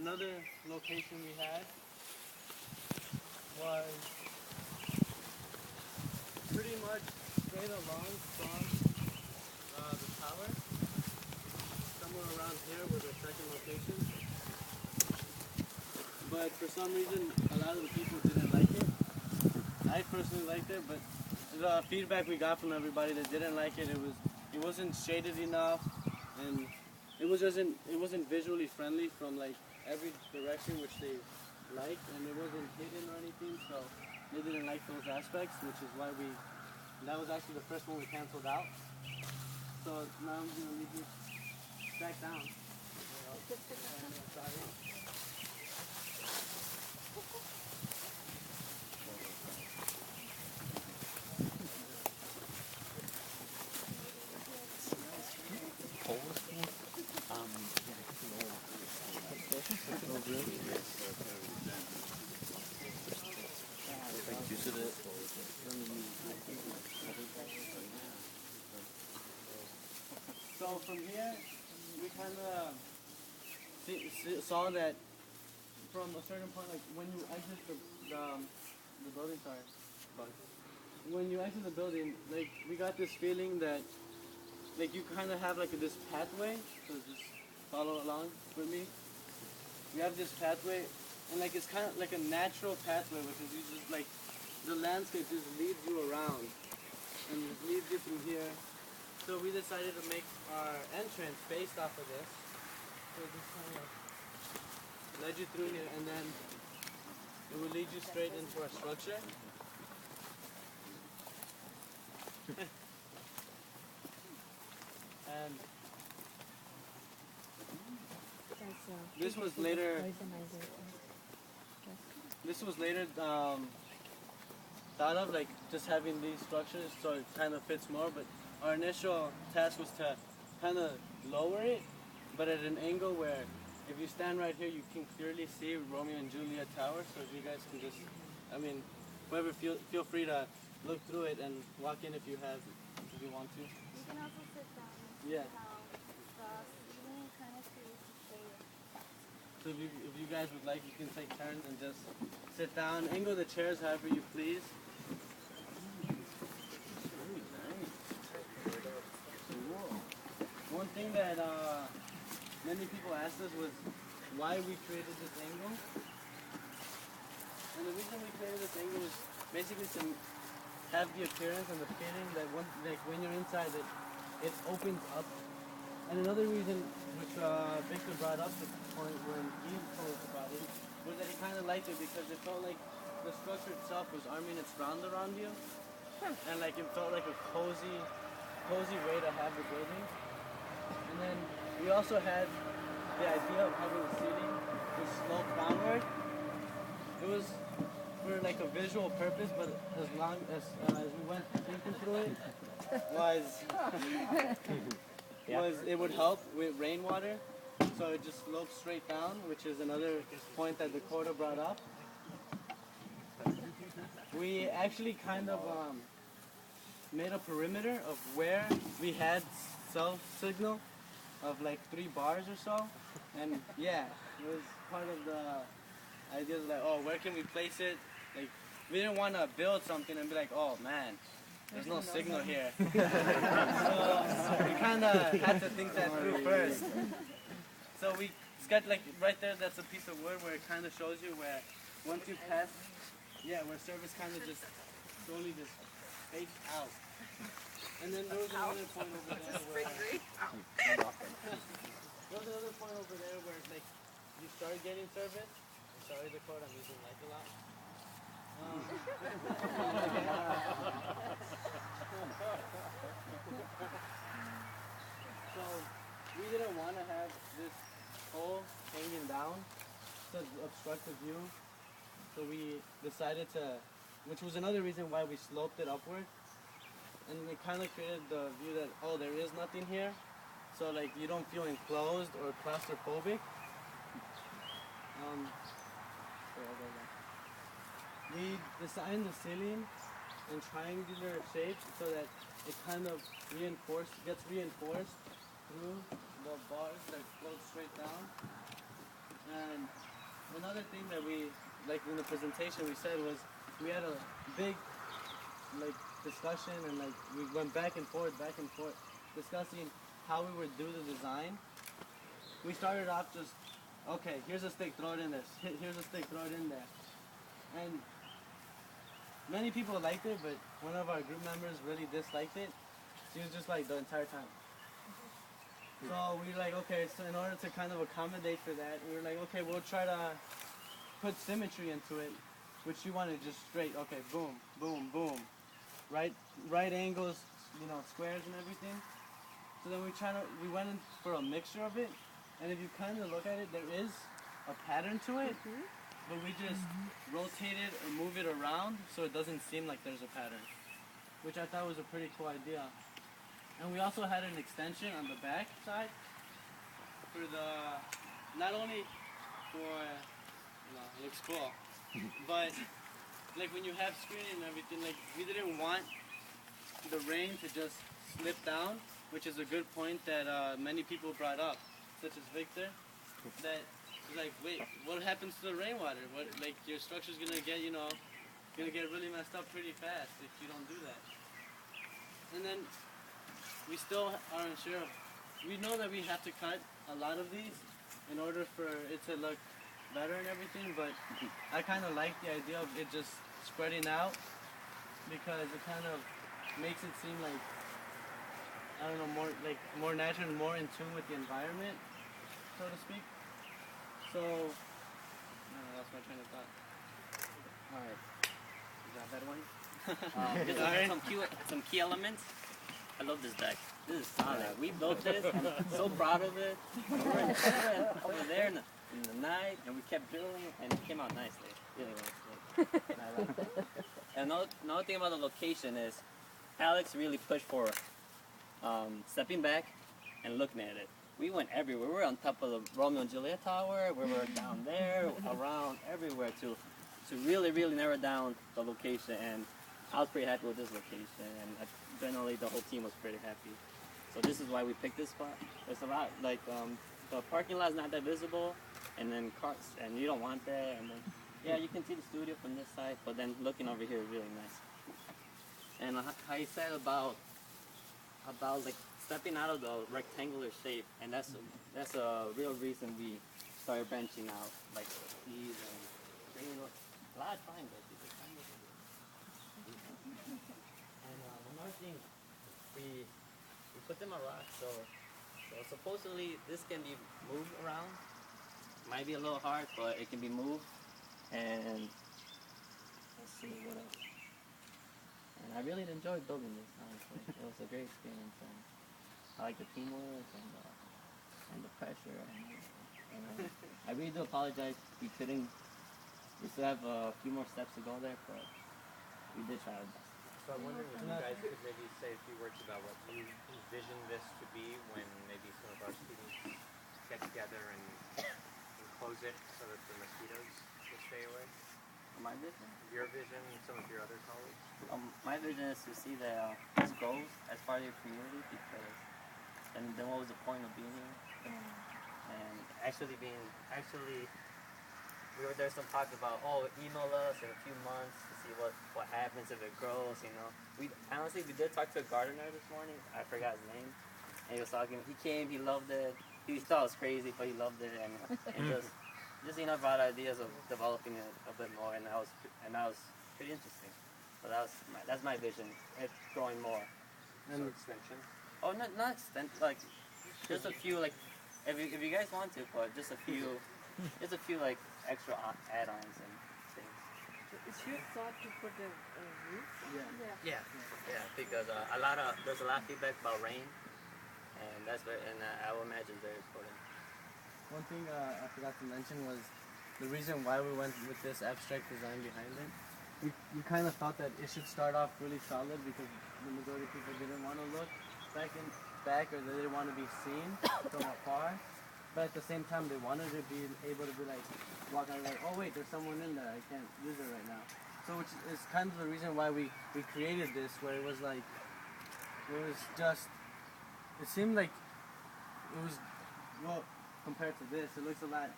another location we had was pretty much straight along from the tower. Somewhere around here was our second location. But for some reason, a lot of the people didn't like it. I personally liked it, but the feedback we got from everybody that didn't like it, it wasn't shaded enough, and it wasn't visually friendly from like every direction which they liked, and it wasn't hidden or anything, so they didn't like those aspects, which is why that was actually the first one we canceled out. So now I'm gonna leave you back down. So from here, we kind of saw that from a certain point, like when you exit the building, when you exit the building, like we got this feeling that like you kind of have like this pathway, so just follow along with me. We have this pathway, and like it's kind of like a natural pathway, because you just like the landscape just leads you around and just leads you through here. So we decided to make our entrance based off of this. So just kind of led you through here, and then it will lead you straight into our structure. And this was later. This was later thought of, like just having these structures, so it kind of fits more. But our initial task was to kind of lower it, but at an angle where, if you stand right here, you can clearly see Romeo and Juliet Tower. So if you guys can just, I mean, whoever feel free to look through it and walk in if you want to. You can also sit down. Yeah. The ceiling kind of creates a shade. So if you guys would like, you can take turns and just sit down. Angle the chairs however you please. Very nice. Cool. One thing that many people asked us was why we created this angle. And the reason we created this angle is basically to have the appearance and the feeling that when you're inside, it opens up. And another reason, which Victor brought up at the point when he told us about it, was that he kind of liked it because it felt like the structure itself was arming its round around you, and like it felt like a cozy way to have the building. And then we also had the idea of having the ceiling to slope downward. It was for like a visual purpose, but as long as we went thinking through it, was it would help with rainwater, so it just slopes straight down, which is another point that Dakota brought up. We actually kind of made a perimeter of where we had cell signal of like 3 bars or so, and yeah, it was part of the idea of like, oh, where can we place it? Like, we didn't want to build something and be like, oh man, there's no signal here. So we kind of had to think that through first. So we got like right there, that's a piece of wood where it kind of shows you where once you pass, where service kind of just slowly just fades out. And then there was another point over there where there was another point over there where like you start getting service. Sorry, Dakota, I'm using light a lot. So we didn't want to have this pole hanging down to obstruct the view. So we decided to, which was another reason why we sloped it upward. And it kind of created the view that, oh, there is nothing here. So like you don't feel enclosed or claustrophobic. We designed the ceiling in triangular shapes so that it kind of gets reinforced through the bars that float straight down. And another thing that we, like in the presentation we said was, we had a big, like, discussion, and like we went back and forth, discussing how we would do the design. We started off just, okay, here's a stick, throw it in there. Here's a stick, throw it in there. And many people liked it, but one of our group members really disliked it. She was just like the entire time. So we were like, okay, so in order to kind of accommodate for that, we were like, okay, we'll try to put symmetry into it, which she wanted just straight, okay, boom, boom, boom. Right angles, you know, squares and everything. So then we went in for a mixture of it, and if you kind of look at it, there is a pattern to it, but we just rotate it or move it around so it doesn't seem like there's a pattern, which I thought was a pretty cool idea. And we also had an extension on the back side for not only for, you know, it looks cool, but like when you have screening and everything, like we didn't want the rain to just slip down, which is a good point that many people brought up, such as Victor, that like, wait, what happens to the rainwater? What, like, your structure's gonna get, you know, really messed up pretty fast if you don't do that. And then we still aren't sure. We know that we have to cut a lot of these in order for it to look better and everything, but I kind of like the idea of it just spreading out, because it kind of makes it seem like, I don't know, more natural and more in tune with the environment, so to speak. So, no, that's my train of thought. Alright. You got that one? Just some key elements. I love this deck. This is solid. We built this. I'm so proud of it. We were over there in the night, and we kept building, and it came out nicely. Really nicely. And I like it. And another thing about the location is, Alex really pushed for stepping back and looking at it. We went everywhere. We were on top of the Romeo and Juliet Tower. We were down there, around, everywhere to really, really narrow down the location. And I was pretty happy with this location, and generally the whole team was pretty happy. So this is why we picked this spot. There's a lot, like the parking lot is not that visible, and then cars, and you don't want that. And then, yeah, you can see the studio from this side, but then looking over here is really nice. And how you said about like stepping out of the rectangular shape, and that's a real reason we started branching out, like these and bringing a lot of triangles. And another thing, we put them on rocks, so supposedly this can be moved around. Might be a little hard, but it can be moved. And let's see what else. And I really enjoyed building this, honestly. It was a great experience, and I like the teamwork and the pressure. And I really do apologize. We still have a few more steps to go there, but we did try our best. So I'm wondering if you guys could maybe say a few words about what you envision this to be when maybe some of our students get together and enclose it so that the mosquitoes will stay away. My vision? Your vision and some of your other colleagues? My vision is to see that this grows as part of your community, because then what was the point of being here? And there's some talk about, email us in a few months to see what happens if it grows, you know. We did talk to a gardener this morning. I forgot his name. And he was talking, he came, he loved it. He thought it was crazy, but he loved it, and just brought ideas of developing it a bit more, and that was pretty interesting. So that's my vision. It's growing more. So extension? Oh, not extent, like just a few, like if you guys want to, but just a few like extra add-ons and things. Is your thought to put a roof? Yeah, because there's a lot of feedback about rain, and I will imagine very important. One thing I forgot to mention was the reason why we went with this abstract design behind it. We kind of thought that it should start off really solid, because the majority of people didn't want to look back, or they didn't want to be seen from afar. But at the same time, they wanted to be able to be like, walk out like, oh wait, there's someone in there, I can't use it right now. So which is kind of the reason why we created this, where it was like, it seemed like it was, well, compared to this, it looks a lot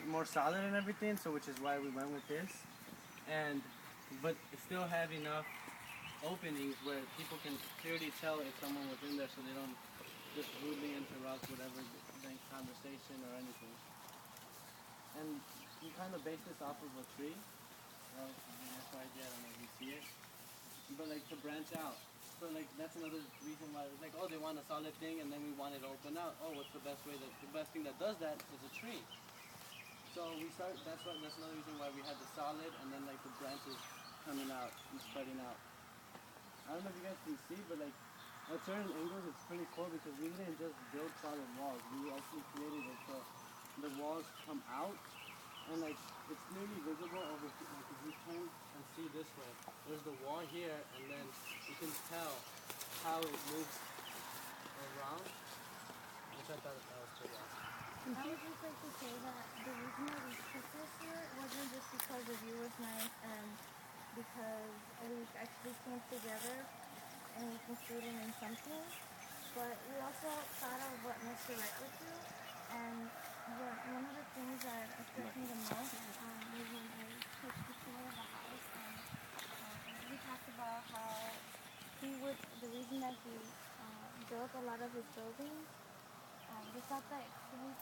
more solid and everything. So which is why we went with this, but still have enough openings where people can clearly tell if someone was in there, so they don't just rudely interrupt whatever the conversation or anything. And we kind of base this off of a tree. Well, that's why I did. I don't know if you see it, but like to branch out. So like that's another reason why it's like, oh, they want a solid thing, and then we want it to open out. Oh, what's the best way? The best thing that does that is a tree. So we start. That's another reason why we had the solid, and then like the branches coming out and spreading out. I don't know if you guys can see, but like at certain angles, it's pretty cool because we didn't just build solid walls. We actually created it so the walls come out, and like it's clearly visible over here. Like if you turn and see this way, there's the wall here, and then you can tell how it moves around. Which I thought that was pretty awesome. I would just like to say that the reason that we took this here wasn't just because the view was nice and because we actually came together and we concluded in something, but we also thought of what Mr. Wright would do, and one of the things that struck me the most was when I took the tour of the house, and we talked about how the reason that he built a lot of his buildings, we thought that when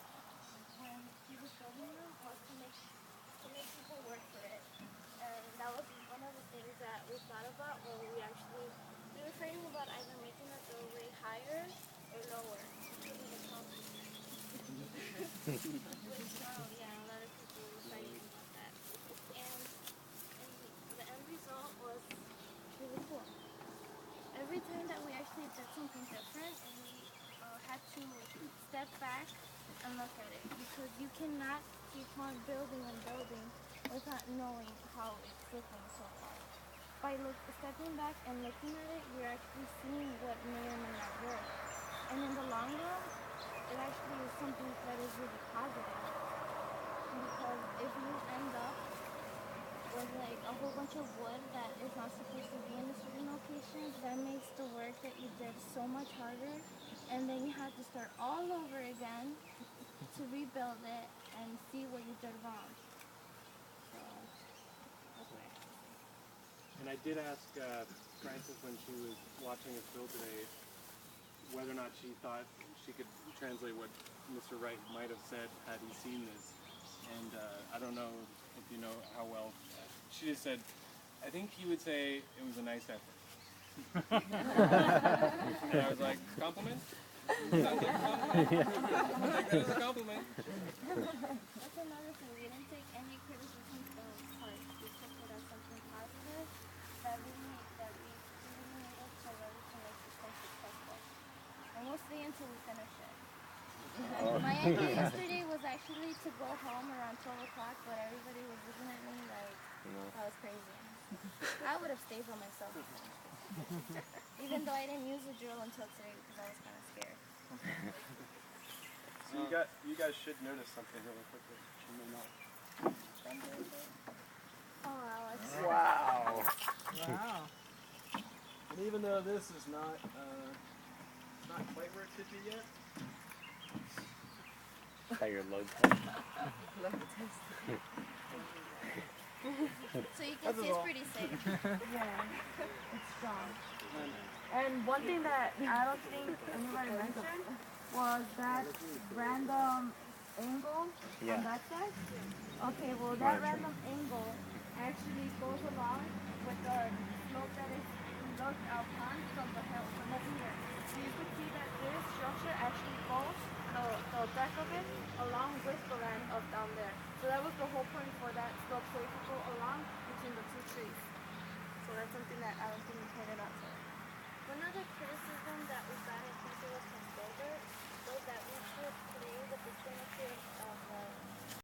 he was building them was to make people work for it. And that was one of the things that we thought about when we were fighting about either making the doorway higher or lower. Which, yeah, a lot of people were fighting about that. And the end result was really cool. Every time that we actually did something different, and we had to step back and look at it, because you cannot keep on building and building without knowing how it's looking so far. By stepping back and looking at it, you're actually seeing what may or may not work. And in the long run, it actually is something that is really positive. Because if you end up with like a whole bunch of wood that is not supposed to be in a certain location, that makes the work that you did so much harder, and then you have to start all over again to rebuild it and see what you did wrong. So that's what I have to say. And I did ask Frances when she was watching us build today whether or not she thought she could translate what Mr. Wright might have said had he seen this. And I don't know if you know how well. She just said, I think he would say it was a nice effort. And I was like, compliment? Sounds like a compliment. I'll take that as a compliment. That's another thing. We didn't take any criticism from his part. We took it as something positive that we really needed to learn to make this thing successful. And we'll stay until we finish it. My idea yesterday was actually to go home around 12 o'clock, but everybody was looking at me like I was crazy. I would have stayed by myself. Even though I didn't use the drill until today because I was kind of scared. So you guys should notice something really quickly. You may not. Oh, Alex. Wow. Wow. And even though this is not quite where it should be yet. Try your load test. So you can see it's pretty safe. Yeah, it's strong. And one thing that I don't think anybody mentioned was that random angle on that side. Okay, well that random angle actually goes along with the slope that is looked upon from the hill, from over here. So you can see that this structure actually goes, the back of it, along with the land of down there. So that was the whole point for that slope, so it could go along between the two trees. So that's something that I don't think